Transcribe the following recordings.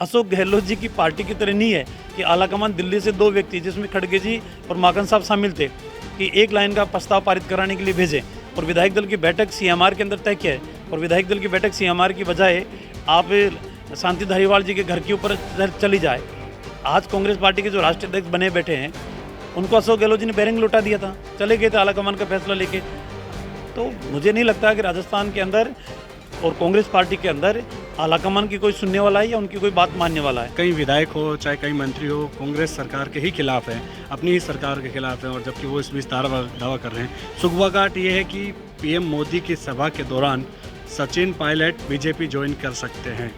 अशोक गहलोत जी की पार्टी की तरह नहीं है कि आलाकमान दिल्ली से दो व्यक्ति जिसमें खड़गे जी और माकन साहब शामिल थे कि एक लाइन का प्रस्ताव पारित कराने के लिए भेजें और विधायक दल की बैठक सीएमआर के अंदर तय किया है और विधायक दल की बैठक सीएमआर की बजाय आप शांति धारीवाल जी के घर के ऊपर चली जाए। आज कांग्रेस पार्टी के जो राष्ट्रीय अध्यक्ष बने बैठे हैं उनको अशोक गहलोत जी ने बैरिंग लौटा दिया था, चले गए थे आलाकमान का फैसला लेके। तो मुझे नहीं लगता कि राजस्थान के अंदर और कांग्रेस पार्टी के अंदर आलाकमान की कोई सुनने वाला है या उनकी कोई बात मानने वाला है। कई विधायक हो चाहे कई मंत्री हो कांग्रेस सरकार के ही खिलाफ हैं, अपनी ही सरकार के खिलाफ हैं, और जबकि वो इस बीच दावा कर रहे हैं। सुगवागाट ये है कि पीएम मोदी की सभा के दौरान सचिन पायलट बीजेपी ज्वाइन कर सकते हैं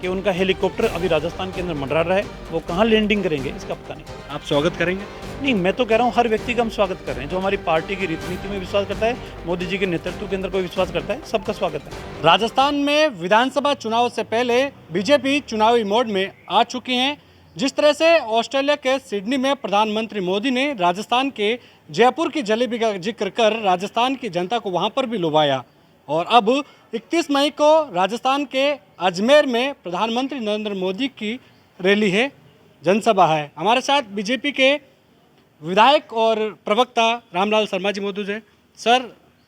कि उनका हेलीकॉप्टर अभी राजस्थान के अंदर मंडरा रहा है, वो कहाँ लैंडिंग करेंगे इसका पता नहीं। आप स्वागत करेंगे? नहीं, मैं तो कह रहा हूँ हर व्यक्ति का हम स्वागत कर रहे हैं। जो हमारी पार्टी की रीति नीति में विश्वास करता है, मोदी जी के नेतृत्व के अंदर कोई विश्वास करता है, सबका स्वागत है। राजस्थान में विधानसभा चुनाव से पहले बीजेपी चुनावी मोड में आ चुकी हैं। जिस तरह से ऑस्ट्रेलिया के सिडनी में प्रधानमंत्री मोदी ने राजस्थान के जयपुर की जलेबी का जिक्र कर राजस्थान की जनता को वहाँ पर भी लुभाया, और अब 31 मई को राजस्थान के अजमेर में प्रधानमंत्री नरेंद्र मोदी की रैली है, जनसभा है। हमारे साथ बीजेपी के विधायक और प्रवक्ता रामलाल शर्मा जी मौजूद हैं। सर,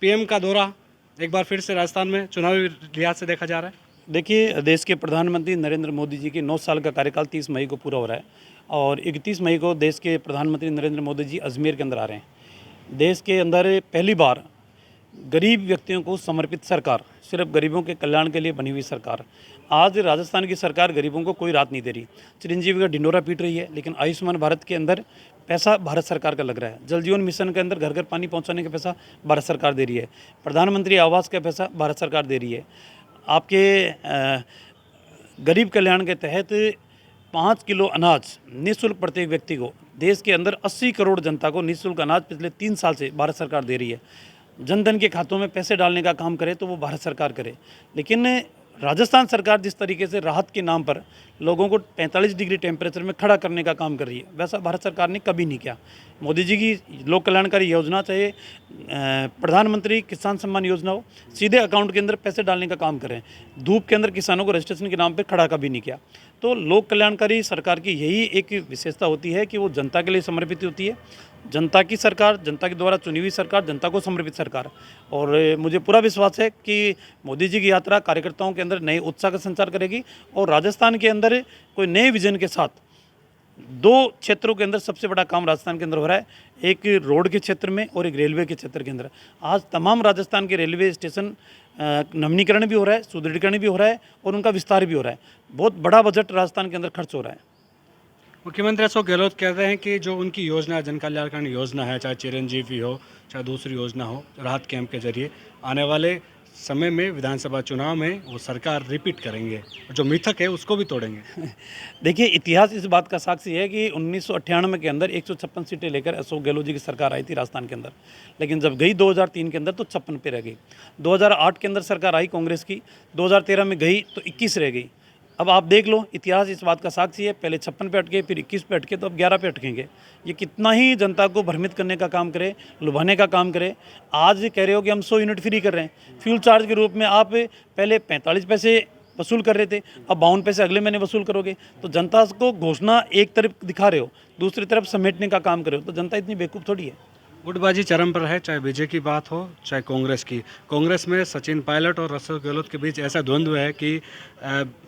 पीएम का दौरा एक बार फिर से राजस्थान में चुनावी लिहाज से देखा जा रहा है। देखिए, देश के प्रधानमंत्री नरेंद्र मोदी जी के 9 साल का कार्यकाल 30 मई को पूरा हो रहा है और 31 मई को देश के प्रधानमंत्री नरेंद्र मोदी जी अजमेर के अंदर आ रहे हैं। देश के अंदर पहली बार गरीब व्यक्तियों को समर्पित सरकार, सिर्फ गरीबों के कल्याण के लिए बनी हुई सरकार। आज राजस्थान की सरकार गरीबों को कोई राहत नहीं दे रही। चिरंजीवी का ढिंडोरा पीट रही है, लेकिन आयुष्मान भारत के अंदर पैसा भारत सरकार का लग रहा है। जल जीवन मिशन के अंदर घर घर पानी पहुंचाने का पैसा भारत सरकार दे रही है। प्रधानमंत्री आवास का पैसा भारत सरकार दे रही है। आपके गरीब कल्याण के तहत 5 किलो अनाज निःशुल्क प्रत्येक व्यक्ति को, देश के अंदर 80 करोड़ जनता को निःशुल्क अनाज पिछले 3 साल से भारत सरकार दे रही है। जनधन के खातों में पैसे डालने का काम करे तो वो भारत सरकार करे। लेकिन राजस्थान सरकार जिस तरीके से राहत के नाम पर लोगों को 45 डिग्री टेम्परेचर में खड़ा करने का काम कर रही है, वैसा भारत सरकार ने कभी नहीं किया। मोदी जी की लोक कल्याणकारी योजना, चाहे प्रधानमंत्री किसान सम्मान योजना हो, सीधे अकाउंट के अंदर पैसे डालने का काम करें। धूप के अंदर किसानों को रजिस्ट्रेशन के नाम पर खड़ा कभी नहीं किया। तो लोक कल्याणकारी सरकार की यही एक विशेषता होती है कि वो जनता के लिए समर्पित होती है। जनता की सरकार, जनता के द्वारा चुनी हुई सरकार, जनता को समर्पित सरकार। और मुझे पूरा विश्वास है कि मोदी जी की यात्रा कार्यकर्ताओं के अंदर नए उत्साह का संचार करेगी और राजस्थान के अंदर कोई नए विजन के साथ 2 क्षेत्रों के अंदर सबसे बड़ा काम राजस्थान के अंदर हो रहा है, एक रोड के क्षेत्र में और एक रेलवे के क्षेत्र के अंदर। आज तमाम राजस्थान के रेलवे स्टेशन नवीनीकरण भी हो रहा है, सुदृढ़ीकरण भी हो रहा है और उनका विस्तार भी हो रहा है। बहुत बड़ा बजट राजस्थान के अंदर खर्च हो रहा है। मुख्यमंत्री अशोक गहलोत कहते हैं कि जो उनकी योजना, जन कल्याणकारी योजना है, चाहे चिरंजीवी हो चाहे दूसरी योजना हो, राहत कैंप के जरिए आने वाले समय में विधानसभा चुनाव में वो सरकार रिपीट करेंगे, जो मिथक है उसको भी तोड़ेंगे। देखिए, इतिहास इस बात का साक्षी है कि 1998 के अंदर 156 सीटें लेकर अशोक गहलोत जी की सरकार आई थी राजस्थान के अंदर, लेकिन जब गई 2003 के अंदर तो 56 पे रह गई। 2008 के अंदर सरकार आई कांग्रेस की, 2013 में गई तो 21 रह गई। अब आप देख लो, इतिहास इस बात का साक्षी है, पहले 56 पे अटके, फिर 21 पे अटके, तो अब 11 पे अटकेंगे। ये कितना ही जनता को भ्रमित करने का काम करे, लुभाने का काम करे। आज कह रहे हो कि हम 100 यूनिट फ्री कर रहे हैं, फ्यूल चार्ज के रूप में आप पहले 45 पैसे वसूल कर रहे थे, अब 52 पैसे अगले महीने वसूल करोगे। तो जनता को घोषणा एक तरफ दिखा रहे हो, दूसरी तरफ समेटने का काम कर रहे हो। तो जनता इतनी बेवकूफ़ थोड़ी है। गुटबाजी चरम पर है, चाहे बीजेपी की बात हो चाहे कांग्रेस की। कांग्रेस में सचिन पायलट और अशोक गहलोत के बीच ऐसा द्वंद्व है कि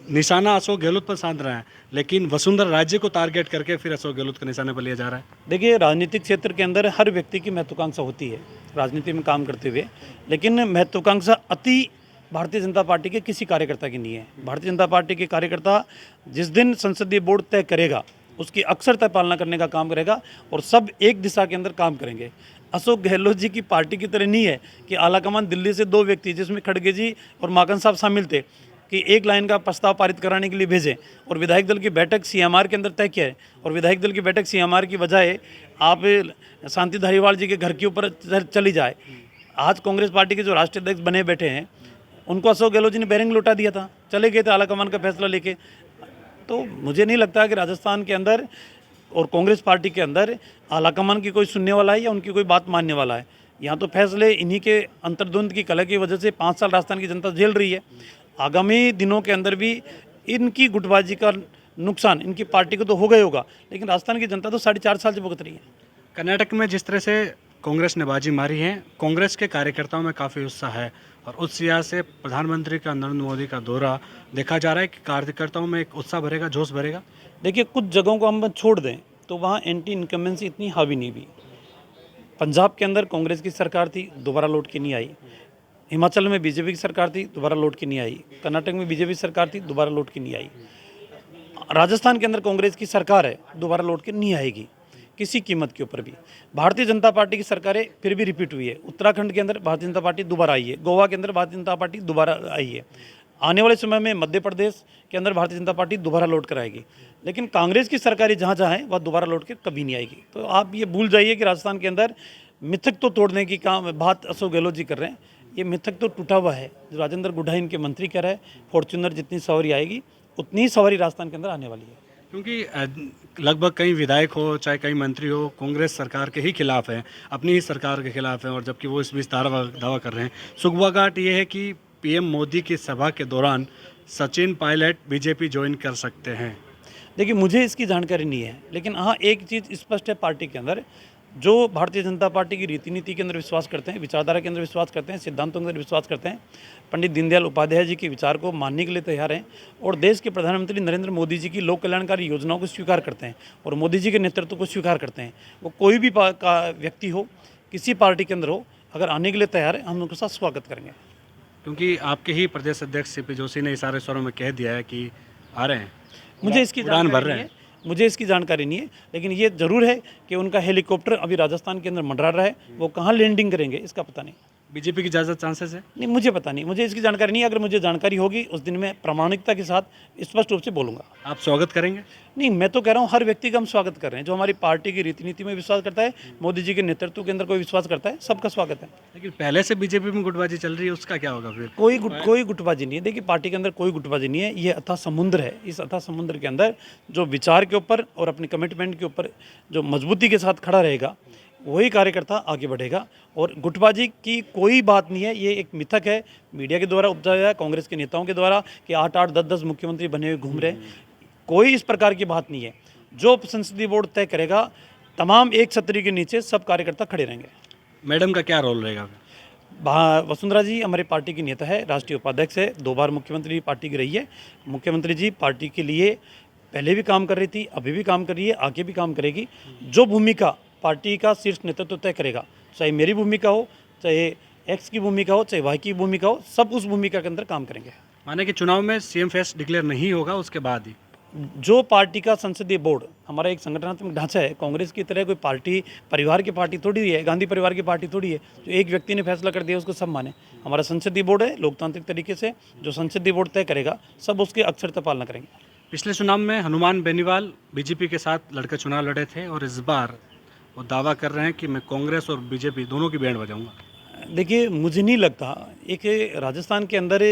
निशाना अशोक गहलोत पर साध रहा है, लेकिन वसुंधरा राज्य को टारगेट करके फिर अशोक गहलोत के निशाने पर लिया जा रहा है। देखिए, राजनीतिक क्षेत्र के अंदर हर व्यक्ति की महत्वाकांक्षा होती है राजनीति में काम करते हुए, लेकिन महत्वाकांक्षा अति भारतीय जनता पार्टी के किसी कार्यकर्ता की नहीं है। भारतीय जनता पार्टी के कार्यकर्ता जिस दिन संसदीय बोर्ड तय करेगा उसकी अक्षरतः पालना करने का काम करेगा और सब एक दिशा के अंदर काम करेंगे। अशोक गहलोत जी की पार्टी की तरह नहीं है कि आलाकमान दिल्ली से 2 व्यक्ति जिसमें खड़गे जी और माकन साहब शामिल थे कि एक लाइन का प्रस्ताव पारित कराने के लिए भेजें और विधायक दल की बैठक सीएमआर के अंदर तय किया है और विधायक दल की बैठक सीएमआर की बजाय आप शांति धारीवाल जी के घर के ऊपर चली जाए। आज कांग्रेस पार्टी के जो राष्ट्रीय अध्यक्ष बने बैठे हैं उनको अशोक गहलोत जी ने बैरिंग लौटा दिया था, चले गए थे आलाकमान का फैसला लेके। तो मुझे नहीं लगता कि राजस्थान के अंदर और कांग्रेस पार्टी के अंदर आलाकमान की कोई सुनने वाला है या उनकी कोई बात मानने वाला है। यहाँ तो फैसले इन्हीं के अंतर्द्वंद की कलह की वजह से 5 साल राजस्थान की जनता झेल रही है। आगामी दिनों के अंदर भी इनकी गुटबाजी का नुकसान इनकी पार्टी को तो होगा ही होगा, लेकिन राजस्थान की जनता तो 4.5 साल से भुगत रही है। कर्नाटक में जिस तरह से कांग्रेस ने बाजी मारी है, कांग्रेस के कार्यकर्ताओं में काफ़ी उत्साह है और उस सियाह से प्रधानमंत्री का नरेंद्र मोदी का दौरा देखा जा रहा है कि कार्यकर्ताओं में एक उत्साह भरेगा, जोश भरेगा। देखिए, कुछ जगहों को हम छोड़ दें तो वहाँ एंटी इनकम्बेंसी इतनी हावी नहीं हुई। पंजाब के अंदर कांग्रेस की सरकार थी, दोबारा लौट के नहीं आई। हिमाचल में बीजेपी की सरकार थी, दोबारा लौट के नहीं आई। कर्नाटक में बीजेपी सरकार थी, दोबारा लौट के नहीं आई। राजस्थान के अंदर कांग्रेस की सरकार है, दोबारा लौट के नहीं आएगी किसी कीमत के ऊपर भी। भारतीय जनता पार्टी की सरकारें फिर भी रिपीट हुई है। उत्तराखंड के अंदर भारतीय जनता पार्टी दोबारा आई है, गोवा के अंदर भारतीय जनता पार्टी दोबारा आई है। आने वाले समय में मध्य प्रदेश के अंदर भारतीय जनता पार्टी दोबारा लौट कर आएगी, लेकिन कांग्रेस की सरकारें जहाँ जहाँ है वह दोबारा लौट के कभी नहीं आएगी। तो आप ये भूल जाइए कि राजस्थान के अंदर मिथक तो तोड़ने की काम बात अशोक गहलोत जी कर रहे हैं, ये मिथक तो टूटा हुआ है। जो राजेंद्र गुढ़ा इनके मंत्री कह रहे हैं, फॉर्च्यूनर जितनी सवारी आएगी उतनी ही सवारी राजस्थान के अंदर आने वाली है। क्योंकि लगभग कई विधायक हो चाहे कई मंत्री हो कांग्रेस सरकार के ही खिलाफ हैं, अपनी ही सरकार के खिलाफ हैं, और जबकि वो इस बीच दावा कर रहे हैं। सुगवाघाट ये है कि पीएम मोदी की सभा के दौरान सचिन पायलट बीजेपी ज्वाइन कर सकते हैं। देखिए, मुझे इसकी जानकारी नहीं है, लेकिन हाँ एक चीज़ स्पष्ट है, पार्टी के अंदर जो भारतीय जनता पार्टी की रीति नीति के अंदर विश्वास करते हैं, विचारधारा के अंदर विश्वास करते हैं, सिद्धांतों के अंदर विश्वास करते हैं, पंडित दीनदयाल उपाध्याय जी के विचार को मानने के लिए तैयार हैं और देश के प्रधानमंत्री नरेंद्र मोदी जी की लोक कल्याणकारी योजनाओं को स्वीकार करते हैं और मोदी जी के नेतृत्व को स्वीकार करते हैं। वो कोई भी व्यक्ति हो, किसी पार्टी के अंदर हो, अगर आने के लिए तैयार है हम उनके साथ स्वागत करेंगे। क्योंकि आपके ही प्रदेश अध्यक्ष सीपी जोशी ने इशारे स्वरों में कह दिया है कि आ रहे हैं, मुझे इसकी जानकारी नहीं है, मुझे इसकी जानकारी नहीं है, लेकिन ये जरूर है कि उनका हेलीकॉप्टर अभी राजस्थान के अंदर मंडरा रहा है, वो कहाँ लैंडिंग करेंगे इसका पता नहीं। बीजेपी की ज़्यादा चांसेस है? नहीं, मुझे पता नहीं, मुझे इसकी जानकारी नहीं है। अगर मुझे जानकारी होगी उस दिन मैं प्रामाणिकता के साथ स्पष्ट रूप से बोलूँगा। आप स्वागत करेंगे? नहीं, मैं तो कह रहा हूँ हर व्यक्ति का हम स्वागत कर रहे हैं। जो हमारी पार्टी की रीति नीति में विश्वास करता है, मोदी जी के नेतृत्व के अंदर कोई विश्वास करता है, सबका स्वागत है। लेकिन पहले से बीजेपी में गुटबाजी चल रही है, उसका क्या होगा फिर? कोई गुटबाजी नहीं है। देखिए, पार्टी के अंदर कोई गुटबाजी नहीं है। ये अथाह समुद्र है। इस अथाह समुद्र के अंदर जो विचार के ऊपर और अपनी कमिटमेंट के ऊपर जो मजबूती के साथ खड़ा रहेगा, वही कार्यकर्ता आगे बढ़ेगा। और गुटबाजी की कोई बात नहीं है, ये एक मिथक है मीडिया के द्वारा उपजाया है, कांग्रेस के नेताओं के द्वारा कि 8-8, 10-10 मुख्यमंत्री बने हुए घूम रहे हैं। कोई इस प्रकार की बात नहीं है। जो संसदीय बोर्ड तय करेगा, तमाम एक छतरी के नीचे सब कार्यकर्ता खड़े रहेंगे। मैडम का क्या रोल रहेगा? वसुंधरा जी हमारी पार्टी की नेता है, राष्ट्रीय उपाध्यक्ष है, 2 बार मुख्यमंत्री पार्टी की रही है। मुख्यमंत्री जी पार्टी के लिए पहले भी काम कर रही थी, अभी भी काम कर रही है, आगे भी काम करेगी। जो भूमिका पार्टी का शीर्ष नेतृत्व तय करेगा, चाहे मेरी भूमिका हो, चाहे एक्स की भूमिका हो, चाहे वाई की भूमिका हो, सब उस भूमिका के अंदर काम करेंगे। माने कि चुनाव में सीएम फेस डिक्लेयर नहीं होगा, उसके बाद ही जो पार्टी का संसदीय बोर्ड, हमारा एक संगठनात्मक ढांचा है, कांग्रेस की तरह कोई पार्टी परिवार की पार्टी थोड़ी है, गांधी परिवार की पार्टी थोड़ी है जो एक व्यक्ति ने फैसला कर दिया उसको सब माने। हमारा संसदीय बोर्ड है, लोकतांत्रिक तरीके से जो संसदीय बोर्ड तय करेगा, सब उसकी अक्षरता पालना करेंगे। पिछले चुनाव में हनुमान बेनीवाल बीजेपी के साथ लड़कर चुनाव लड़े थे और इस बार वो दावा कर रहे हैं कि मैं कांग्रेस और बीजेपी दोनों की बैंड बजाऊंगा। देखिए, मुझे नहीं लगता, एक राजस्थान के अंदर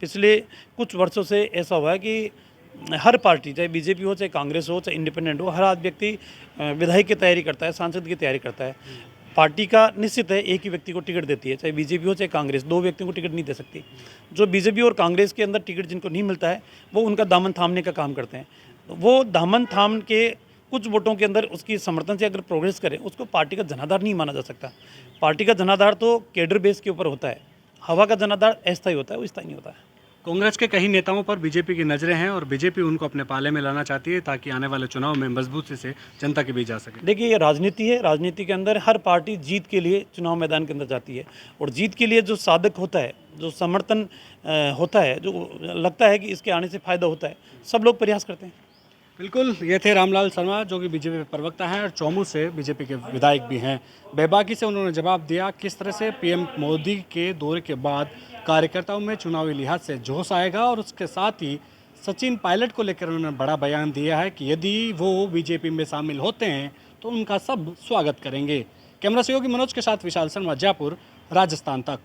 पिछले कुछ वर्षों से ऐसा हुआ है कि हर पार्टी, चाहे बीजेपी हो, चाहे कांग्रेस हो, चाहे इंडिपेंडेंट हो, हर आध व्यक्ति विधायक की तैयारी करता है, सांसद की तैयारी करता है। पार्टी का निश्चित है एक ही व्यक्ति को टिकट देती है, चाहे बीजेपी हो चाहे कांग्रेस, 2 व्यक्तियों को टिकट नहीं दे सकती। जो बीजेपी और कांग्रेस के अंदर टिकट जिनको नहीं मिलता है, वो उनका दामन थामने का काम करते हैं। वो दामन थाम के कुछ वोटों के अंदर उसकी समर्थन से अगर प्रोग्रेस करें, उसको पार्टी का जनाधार नहीं माना जा सकता। पार्टी का जनाधार तो कैडर बेस के ऊपर होता है, हवा का जनाधार अस्थायी होता है, वो स्थायी नहीं होता है। कांग्रेस के कई नेताओं पर बीजेपी की नज़रें हैं और बीजेपी उनको अपने पाले में लाना चाहती है ताकि आने वाले चुनाव में मजबूती से जनता के बीच जा सके। देखिए, ये राजनीति है, राजनीति के अंदर हर पार्टी जीत के लिए चुनाव मैदान के अंदर जाती है और जीत के लिए जो साधक होता है, जो समर्थन होता है, जो लगता है कि इसके आने से फायदा होता है, सब लोग प्रयास करते हैं। बिल्कुल, ये थे रामलाल शर्मा जो कि बीजेपी प्रवक्ता हैं और चौमू से बीजेपी के विधायक भी हैं। बेबाकी से उन्होंने जवाब दिया किस तरह से पीएम मोदी के दौरे के बाद कार्यकर्ताओं में चुनावी लिहाज से जोश आएगा और उसके साथ ही सचिन पायलट को लेकर उन्होंने बड़ा बयान दिया है कि यदि वो बीजेपी में शामिल होते हैं तो उनका सब स्वागत करेंगे। कैमरा सहयोगी मनोज के साथ विशाल शर्मा, जयपुर, राजस्थान तक।